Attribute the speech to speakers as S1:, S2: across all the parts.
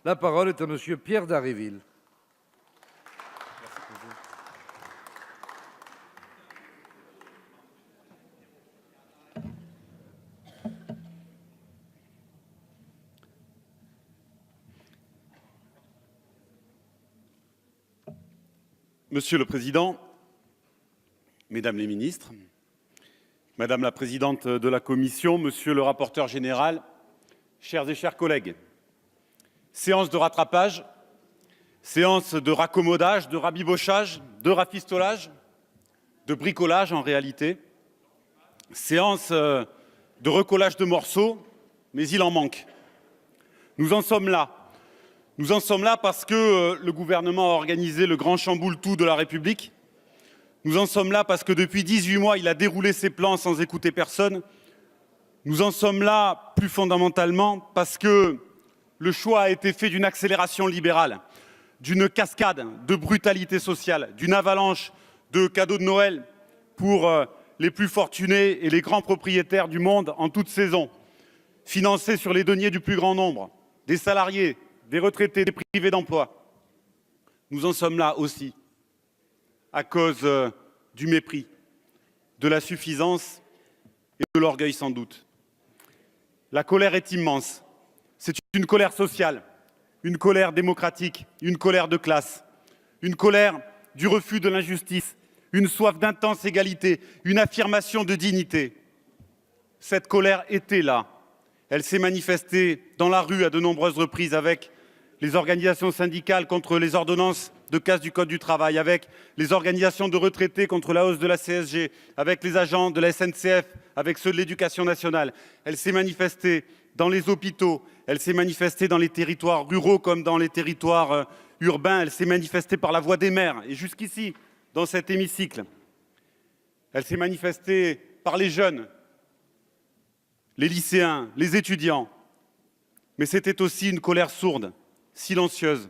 S1: La parole est à Monsieur Pierre Dharréville.
S2: Monsieur le Président, Mesdames les ministres, Madame la Présidente de la Commission, Monsieur le rapporteur général, chers et chers collègues, séance de rattrapage, séance de raccommodage, de rabibochage, de rafistolage, de bricolage en réalité, séance de recollage de morceaux, mais il en manque. Nous en sommes là. Nous en sommes là parce que le gouvernement a organisé le grand chamboule-tout de la République. Nous en sommes là parce que depuis 18 mois, il a déroulé ses plans sans écouter personne. Nous en sommes là plus fondamentalement parce que le choix a été fait d'une accélération libérale, d'une cascade de brutalité sociale, d'une avalanche de cadeaux de Noël pour les plus fortunés et les grands propriétaires du monde en toute saison, financés sur les deniers du plus grand nombre, des salariés, des retraités, des privés d'emploi. Nous en sommes là aussi à cause du mépris, de la suffisance et de l'orgueil sans doute. La colère est immense. C'est une colère sociale, une colère démocratique, une colère de classe, une colère du refus de l'injustice, une soif d'intense égalité, une affirmation de dignité. Cette colère était là. Elle s'est manifestée dans la rue à de nombreuses reprises avec les organisations syndicales contre les ordonnances de casse du Code du travail, avec les organisations de retraités contre la hausse de la CSG, avec les agents de la SNCF, avec ceux de l'Éducation nationale. Elle s'est manifestée dans les hôpitaux, elle s'est manifestée dans les territoires ruraux comme dans les territoires urbains, elle s'est manifestée par la voix des maires et jusqu'ici, dans cet hémicycle. Elle s'est manifestée par les jeunes, les lycéens, les étudiants. Mais c'était aussi une colère sourde, silencieuse,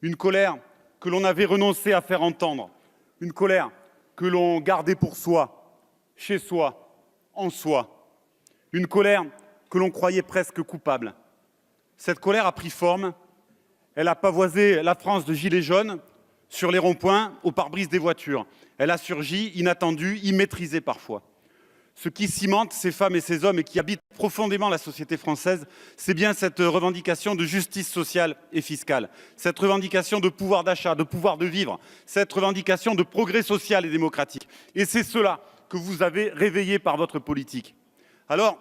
S2: une colère que l'on avait renoncé à faire entendre, une colère que l'on gardait pour soi, chez soi, en soi, une colère que l'on croyait presque coupable. Cette colère a pris forme, elle a pavoisé la France de gilets jaunes sur les ronds-points, au pare-brise des voitures. Elle a surgi, inattendue, immaîtrisée parfois. Ce qui cimente ces femmes et ces hommes et qui habitent profondément la société française, c'est bien cette revendication de justice sociale et fiscale, cette revendication de pouvoir d'achat, de pouvoir de vivre, cette revendication de progrès social et démocratique. Et c'est cela que vous avez réveillé par votre politique. Alors,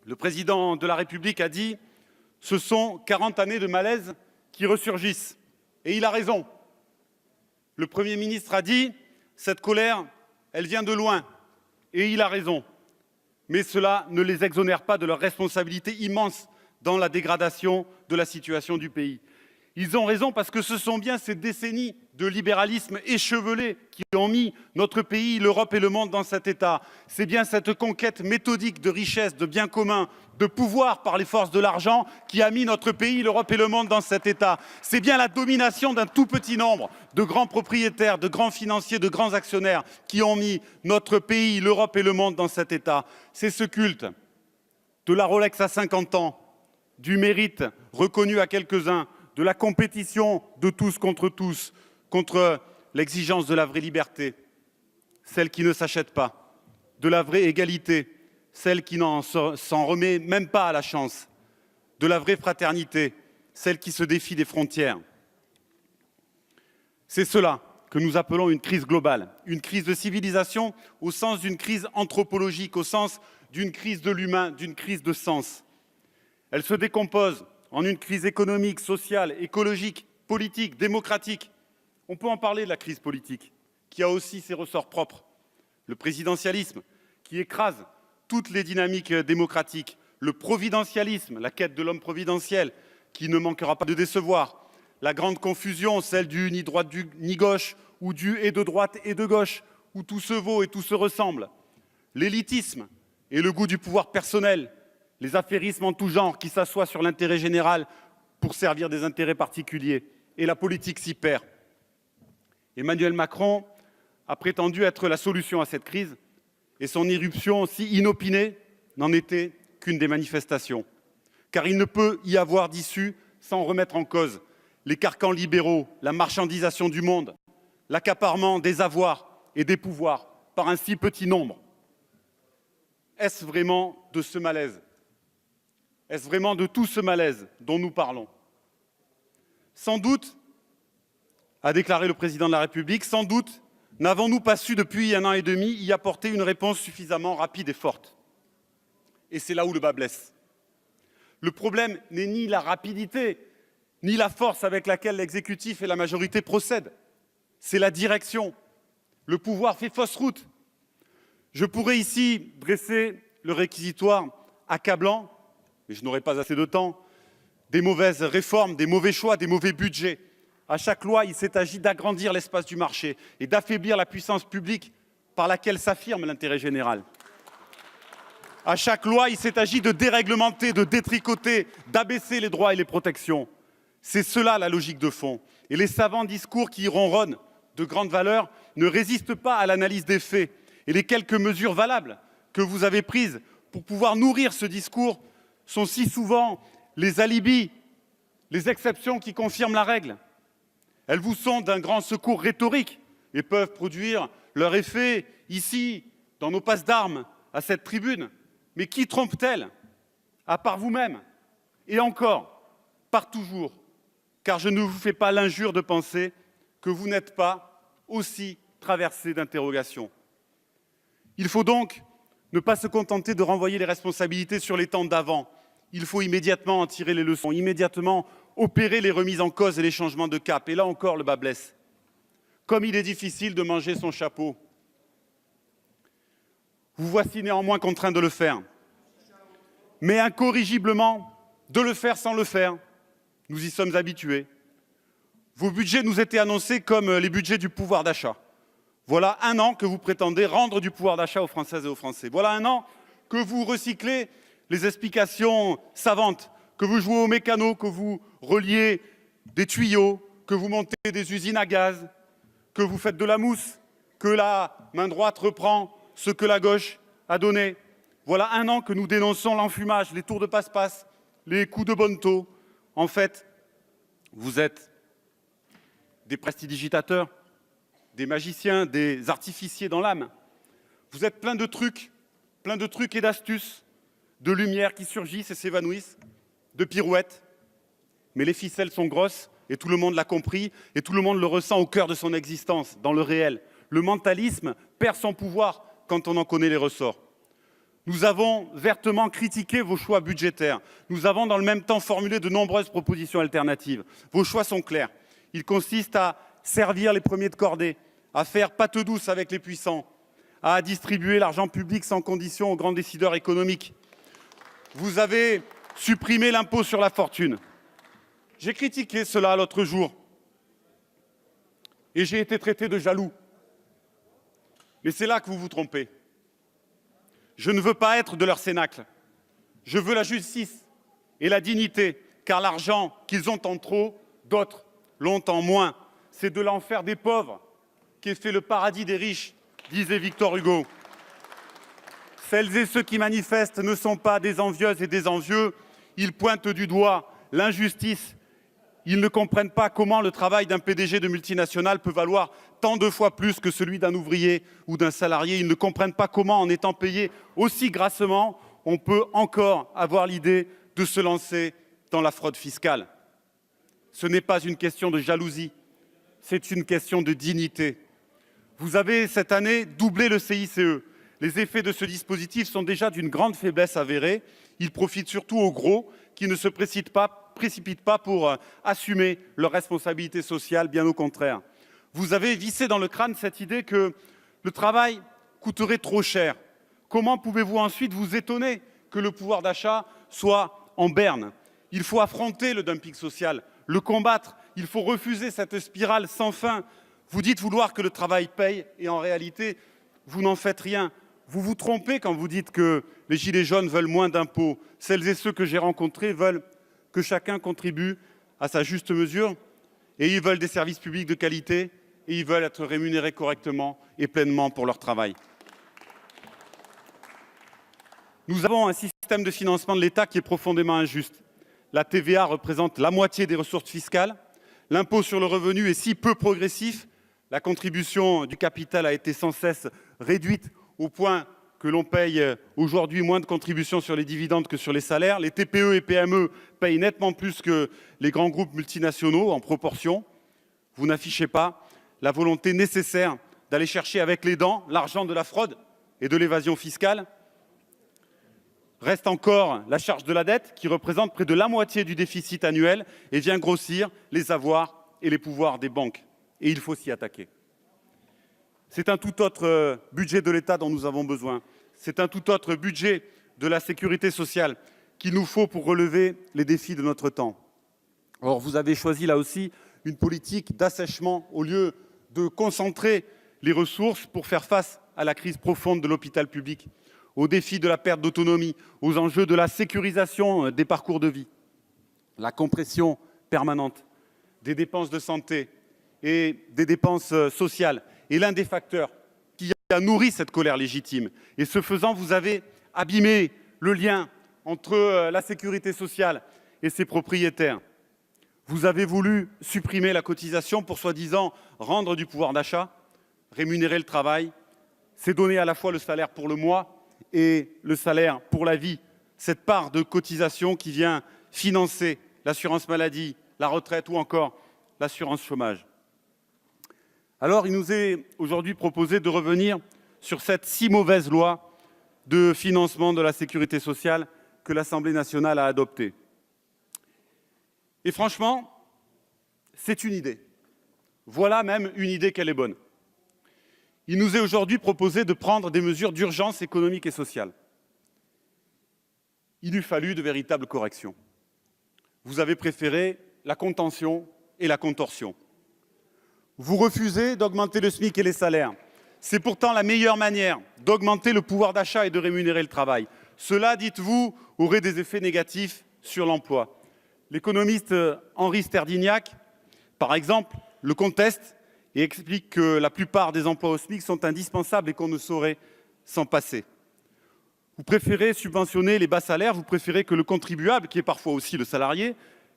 S2: le président de la République a dit « ce sont 40 années de malaise qui ressurgissent ». Et il a raison. Le Premier ministre a dit « cette colère, elle vient de loin ». Et il a raison. Mais cela ne les exonère pas de leur responsabilité immense dans la dégradation de la situation du pays. Ils ont raison parce que ce sont bien ces décennies de libéralisme échevelé qui ont mis notre pays, l'Europe et le monde dans cet état. C'est bien cette conquête méthodique de richesse, de biens communs, de pouvoir par les forces de l'argent qui a mis notre pays, l'Europe et le monde dans cet état. C'est bien la domination d'un tout petit nombre de grands propriétaires, de grands financiers, de grands actionnaires qui ont mis notre pays, l'Europe et le monde dans cet état. C'est ce culte de la Rolex à 50 ans, du mérite reconnu à quelques-uns, de la compétition de tous, contre l'exigence de la vraie liberté, celle qui ne s'achète pas, de la vraie égalité, celle qui s'en remet même pas à la chance, de la vraie fraternité, celle qui se défie des frontières. C'est cela que nous appelons une crise globale, une crise de civilisation au sens d'une crise anthropologique, au sens d'une crise de l'humain, d'une crise de sens. Elle se décompose en une crise économique, sociale, écologique, politique, démocratique. On peut en parler de la crise politique, qui a aussi ses ressorts propres. Le présidentialisme, qui écrase toutes les dynamiques démocratiques. Le providentialisme, la quête de l'homme providentiel, qui ne manquera pas de décevoir. La grande confusion, celle du ni droite ni gauche, ou du et de droite et de gauche, où tout se vaut et tout se ressemble. L'élitisme et le goût du pouvoir personnel, les affairismes en tout genre qui s'assoient sur l'intérêt général pour servir des intérêts particuliers. Et la politique s'y perd. Emmanuel Macron a prétendu être la solution à cette crise et son irruption si inopinée n'en était qu'une des manifestations. Car il ne peut y avoir d'issue sans remettre en cause les carcans libéraux, la marchandisation du monde, l'accaparement des avoirs et des pouvoirs par un si petit nombre. Est-ce vraiment de ce malaise? Est-ce vraiment de tout ce malaise dont nous parlons? Sans doute, a déclaré le président de la République, sans doute n'avons-nous pas su depuis 1 an et demi y apporter une réponse suffisamment rapide et forte. Et c'est là où le bât blesse. Le problème n'est ni la rapidité, ni la force avec laquelle l'exécutif et la majorité procèdent. C'est la direction. Le pouvoir fait fausse route. Je pourrais ici dresser le réquisitoire accablant, mais je n'aurai pas assez de temps, des mauvaises réformes, des mauvais choix, des mauvais budgets. À chaque loi, il s'est agi d'agrandir l'espace du marché et d'affaiblir la puissance publique par laquelle s'affirme l'intérêt général. À chaque loi, il s'est agi de déréglementer, de détricoter, d'abaisser les droits et les protections. C'est cela la logique de fond. Et les savants discours qui ronronnent de grande valeur ne résistent pas à l'analyse des faits. Et les quelques mesures valables que vous avez prises pour pouvoir nourrir ce discours sont si souvent les alibis, les exceptions qui confirment la règle. Elles vous sont d'un grand secours rhétorique et peuvent produire leur effet ici, dans nos passes d'armes, à cette tribune. Mais qui trompe-t-elle? À part vous-même. Et encore, par toujours, car je ne vous fais pas l'injure de penser que vous n'êtes pas aussi traversé d'interrogations. Il faut donc ne pas se contenter de renvoyer les responsabilités sur les temps d'avant. Il faut immédiatement en tirer les leçons, immédiatement opérer les remises en cause et les changements de cap. Et là encore, le bât blesse. Comme il est difficile de manger son chapeau, vous voici néanmoins contraint de le faire. Mais incorrigiblement, de le faire sans le faire. Nous y sommes habitués. Vos budgets nous étaient annoncés comme les budgets du pouvoir d'achat. Voilà 1 an que vous prétendez rendre du pouvoir d'achat aux Françaises et aux Français. Voilà 1 an que vous recyclez les explications savantes, que vous jouez au mécano, que vous reliez des tuyaux, que vous montez des usines à gaz, que vous faites de la mousse, que la main droite reprend ce que la gauche a donné. Voilà 1 an que nous dénonçons l'enfumage, les tours de passe-passe, les coups de bonneteau. En fait, vous êtes des prestidigitateurs, des magiciens, des artificiers dans l'âme. Vous êtes plein de trucs et d'astuces, de lumières qui surgissent et s'évanouissent, de pirouettes. Mais les ficelles sont grosses et tout le monde l'a compris et tout le monde le ressent au cœur de son existence, dans le réel. Le mentalisme perd son pouvoir quand on en connaît les ressorts. Nous avons vertement critiqué vos choix budgétaires. Nous avons dans le même temps formulé de nombreuses propositions alternatives. Vos choix sont clairs. Ils consistent à servir les premiers de cordée, à faire patte douce avec les puissants, à distribuer l'argent public sans condition aux grands décideurs économiques. Vous avez supprimé l'impôt sur la fortune. J'ai critiqué cela l'autre jour et j'ai été traité de jaloux. Mais c'est là que vous vous trompez. Je ne veux pas être de leur cénacle. Je veux la justice et la dignité, car l'argent qu'ils ont en trop, d'autres l'ont en moins. C'est de l'enfer des pauvres qu'est fait le paradis des riches, disait Victor Hugo. Celles et ceux qui manifestent ne sont pas des envieuses et des envieux. Ils pointent du doigt l'injustice. Ils ne comprennent pas comment le travail d'un PDG de multinationale peut valoir tant de fois plus que celui d'un ouvrier ou d'un salarié. Ils ne comprennent pas comment, en étant payé aussi grassement, on peut encore avoir l'idée de se lancer dans la fraude fiscale. Ce n'est pas une question de jalousie, c'est une question de dignité. Vous avez cette année doublé le CICE. Les effets de ce dispositif sont déjà d'une grande faiblesse avérée. Ils profitent surtout aux gros qui ne se précipitent pas pour assumer leurs responsabilités sociales, bien au contraire. Vous avez vissé dans le crâne cette idée que le travail coûterait trop cher. Comment pouvez-vous ensuite vous étonner que le pouvoir d'achat soit en berne? Il faut affronter le dumping social, le combattre. Il faut refuser cette spirale sans fin. Vous dites vouloir que le travail paye et en réalité, vous n'en faites rien. Vous vous trompez quand vous dites que les gilets jaunes veulent moins d'impôts. Celles et ceux que j'ai rencontrés veulent que chacun contribue à sa juste mesure et ils veulent des services publics de qualité et ils veulent être rémunérés correctement et pleinement pour leur travail. Nous avons un système de financement de l'État qui est profondément injuste. la TVA représente la moitié des ressources fiscales. L'impôt sur le revenu est si peu progressif. La contribution du capital a été sans cesse réduite au point que l'on paye aujourd'hui moins de contributions sur les dividendes que sur les salaires. Les TPE et PME payent nettement plus que les grands groupes multinationaux en proportion. Vous n'affichez pas la volonté nécessaire d'aller chercher avec les dents l'argent de la fraude et de l'évasion fiscale. Reste encore la charge de la dette qui représente près de la moitié du déficit annuel et vient grossir les avoirs et les pouvoirs des banques. Et il faut s'y attaquer. C'est un tout autre budget de l'État dont nous avons besoin. C'est un tout autre budget de la sécurité sociale qu'il nous faut pour relever les défis de notre temps. Or, vous avez choisi là aussi une politique d'assèchement au lieu de concentrer les ressources pour faire face à la crise profonde de l'hôpital public, aux défis de la perte d'autonomie, aux enjeux de la sécurisation des parcours de vie. La compression permanente des dépenses de santé et des dépenses sociales est l'un des facteurs qui a nourri cette colère légitime. Et ce faisant, vous avez abîmé le lien entre la sécurité sociale et ses propriétaires. Vous avez voulu supprimer la cotisation pour soi-disant rendre du pouvoir d'achat, rémunérer le travail. C'est donner à la fois le salaire pour le mois et le salaire pour la vie. Cette part de cotisation qui vient financer l'assurance maladie, la retraite ou encore l'assurance chômage. Alors, il nous est aujourd'hui proposé de revenir sur cette si mauvaise loi de financement de la sécurité sociale que l'Assemblée nationale a adoptée. Et franchement, c'est une idée. Voilà même une idée qu'elle est bonne. Il nous est aujourd'hui proposé de prendre des mesures d'urgence économique et sociale. Il eût fallu de véritables corrections. Vous avez préféré la contention et la contorsion. Vous refusez d'augmenter le SMIC et les salaires. C'est pourtant la meilleure manière d'augmenter le pouvoir d'achat et de rémunérer le travail. Cela, dites-vous, aurait des effets négatifs sur l'emploi. L'économiste Henri Sterdyniak, par exemple, le conteste et explique que la plupart des emplois au SMIC sont indispensables et qu'on ne saurait s'en passer. Vous préférez subventionner les bas salaires, vous préférez que le contribuable, qui est parfois aussi le salarié,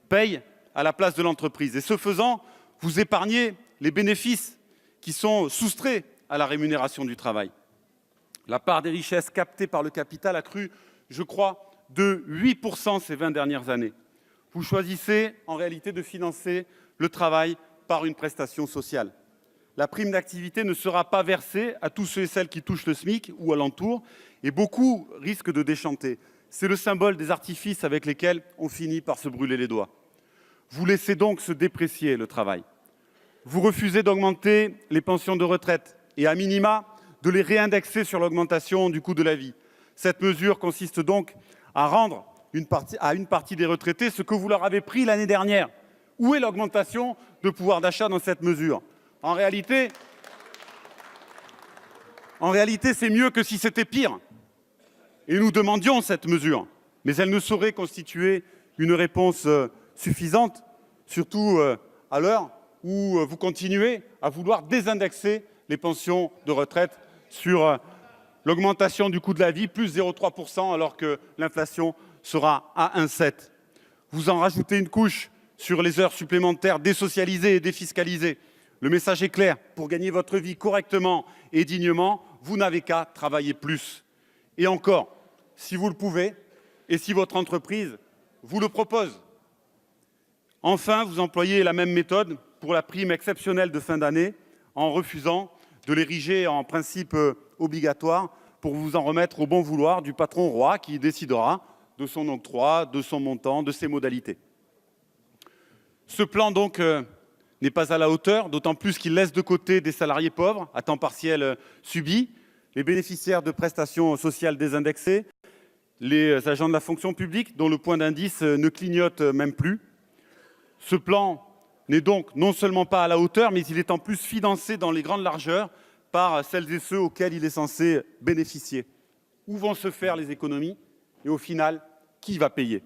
S2: paye à la place de l'entreprise. Et ce faisant, vous épargnez les bénéfices qui sont soustraits à la rémunération du travail. La part des richesses captées par le capital a cru, je crois, de 8% ces 20 dernières années. Vous choisissez en réalité de financer le travail par une prestation sociale. La prime d'activité ne sera pas versée à tous ceux et celles qui touchent le SMIC ou alentour, et beaucoup risquent de déchanter. C'est le symbole des artifices avec lesquels on finit par se brûler les doigts. Vous laissez donc se déprécier le travail. Vous refusez d'augmenter les pensions de retraite et, à minima, de les réindexer sur l'augmentation du coût de la vie. Cette mesure consiste donc à rendre à une partie des retraités ce que vous leur avez pris l'année dernière. Où est l'augmentation de pouvoir d'achat dans cette mesure ? En réalité, c'est mieux que si c'était pire. Et nous demandions cette mesure, mais elle ne saurait constituer une réponse suffisante, surtout à l'heure où vous continuez à vouloir désindexer les pensions de retraite sur l'augmentation du coût de la vie, plus 0,3%, alors que l'inflation sera à 1,7%. Vous en rajoutez une couche sur les heures supplémentaires désocialisées et défiscalisées. Le message est clair, pour gagner votre vie correctement et dignement, vous n'avez qu'à travailler plus. Et encore, si vous le pouvez, et si votre entreprise vous le propose. Enfin, vous employez la même méthode pour la prime exceptionnelle de fin d'année, en refusant de l'ériger en principe obligatoire pour vous en remettre au bon vouloir du patron roi qui décidera de son octroi, de son montant, de ses modalités. Ce plan donc n'est pas à la hauteur, d'autant plus qu'il laisse de côté des salariés pauvres à temps partiel subis, les bénéficiaires de prestations sociales désindexées, les agents de la fonction publique dont le point d'indice ne clignote même plus. Ce plan n'est donc non seulement pas à la hauteur, mais il est en plus financé dans les grandes largeurs par celles et ceux auxquels il est censé bénéficier. Où vont se faire les économies ? Et au final, qui va payer ?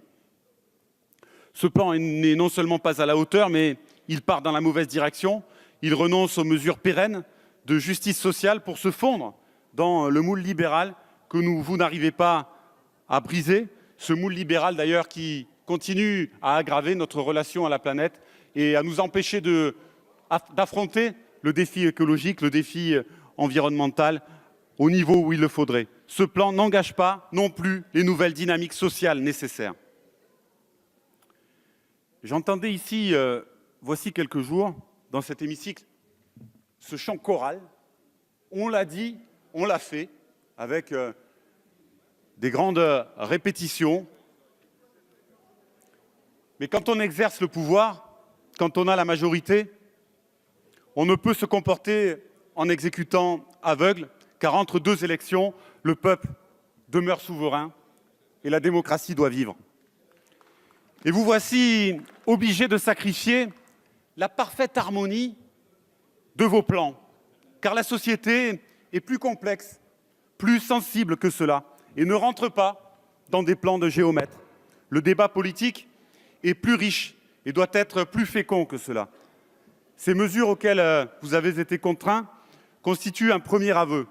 S2: Ce plan n'est non seulement pas à la hauteur, mais il part dans la mauvaise direction. Il renonce aux mesures pérennes de justice sociale pour se fondre dans le moule libéral que vous n'arrivez pas à briser. Ce moule libéral d'ailleurs qui continue à aggraver notre relation à la planète et à nous empêcher d'affronter le défi écologique, le défi environnemental au niveau où il le faudrait. Ce plan n'engage pas non plus les nouvelles dynamiques sociales nécessaires. J'entendais ici, voici quelques jours, dans cet hémicycle, ce chant choral. On l'a dit, on l'a fait, avec des grandes répétitions. Mais quand on exerce le pouvoir, quand on a la majorité, on ne peut se comporter en exécutant aveugle, car entre deux élections, le peuple demeure souverain et la démocratie doit vivre. Et vous voici obligés de sacrifier la parfaite harmonie de vos plans, car la société est plus complexe, plus sensible que cela, et ne rentre pas dans des plans de géomètres. Le débat politique est plus riche et doit être plus fécond que cela. Ces mesures auxquelles vous avez été contraints constituent un premier aveu.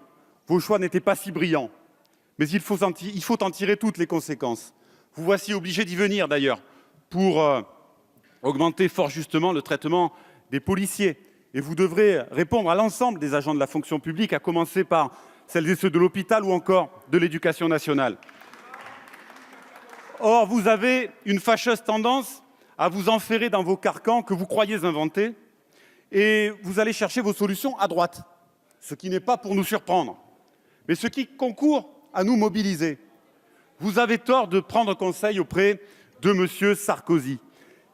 S2: Vos choix n'étaient pas si brillants, mais il faut en tirer toutes les conséquences. Vous voici obligés d'y venir d'ailleurs pour augmenter fort justement le traitement des policiers. Et vous devrez répondre à l'ensemble des agents de la fonction publique, à commencer par celles et ceux de l'hôpital ou encore de l'éducation nationale. Or, vous avez une fâcheuse tendance à vous enferrer dans vos carcans que vous croyez inventés et vous allez chercher vos solutions à droite, ce qui n'est pas pour nous surprendre, mais ce qui concourt à nous mobiliser. Vous avez tort de prendre conseil auprès de M. Sarkozy.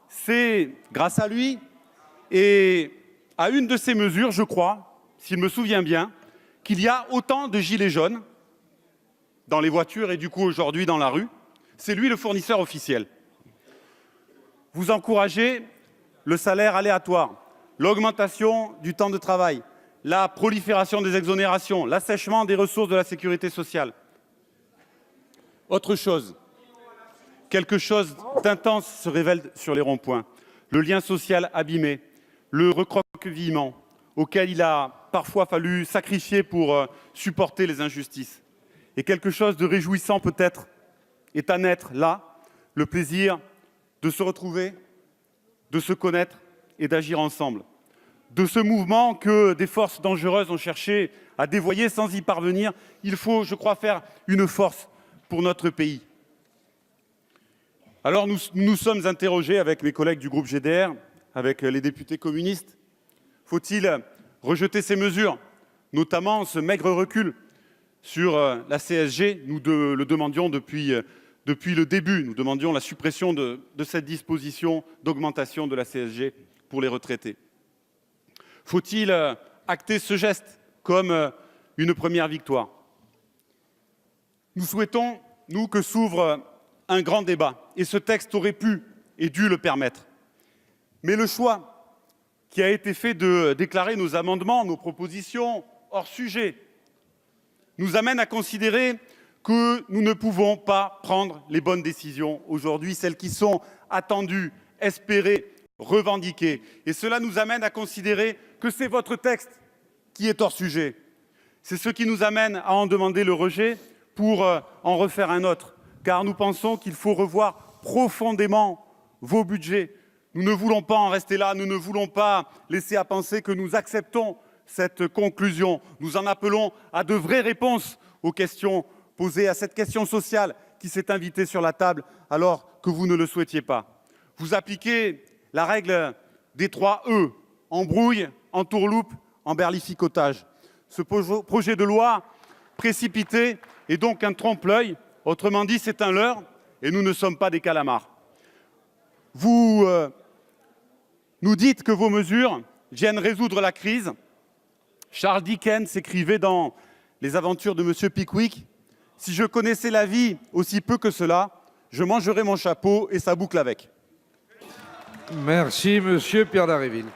S2: C'est grâce à lui et à une de ses mesures, je crois, s'il me souvient bien, qu'il y a autant de gilets jaunes dans les voitures et du coup aujourd'hui dans la rue. C'est lui le fournisseur officiel. Vous encouragez le salaire aléatoire, l'augmentation du temps de travail, la prolifération des exonérations, l'assèchement des ressources de la sécurité sociale. Autre chose, quelque chose d'intense se révèle sur les ronds-points. Le lien social abîmé, le recroquevillement auquel il a parfois fallu sacrifier pour supporter les injustices. Et quelque chose de réjouissant peut-être est à naître là, le plaisir de se retrouver, de se connaître et d'agir ensemble. De ce mouvement que des forces dangereuses ont cherché à dévoyer sans y parvenir, il faut, je crois, faire une force pour notre pays. Alors nous sommes interrogés avec mes collègues du groupe GDR, avec les députés communistes. Faut-il rejeter ces mesures, notamment ce maigre recul sur la CSG? Nous le demandions depuis le début. Nous demandions la suppression de cette disposition d'augmentation de la CSG pour les retraités. Faut-il acter ce geste comme une première victoire? Nous souhaitons, nous, que s'ouvre un grand débat, et ce texte aurait pu et dû le permettre. Mais le choix qui a été fait de déclarer nos amendements, nos propositions hors sujet, nous amène à considérer que nous ne pouvons pas prendre les bonnes décisions aujourd'hui, celles qui sont attendues, espérées, revendiquées. Et cela nous amène à considérer que c'est votre texte qui est hors sujet. C'est ce qui nous amène à en demander le rejet pour en refaire un autre, car nous pensons qu'il faut revoir profondément vos budgets. Nous ne voulons pas en rester là, nous ne voulons pas laisser à penser que nous acceptons cette conclusion. Nous en appelons à de vraies réponses aux questions posées, à cette question sociale qui s'est invitée sur la table alors que vous ne le souhaitiez pas. Vous appliquez la règle des 3 E, embrouille, entourloupe, emberlificotage. Ce projet de loi précipité est donc un trompe-l'œil, autrement dit c'est un leurre et nous ne sommes pas des calamars. Vous nous dites que vos mesures viennent résoudre la crise. Charles Dickens écrivait dans Les aventures de Monsieur Pickwick « Si je connaissais la vie aussi peu que cela, je mangerais mon chapeau et sa boucle avec ».
S1: Merci, Monsieur Pierre Dharréville.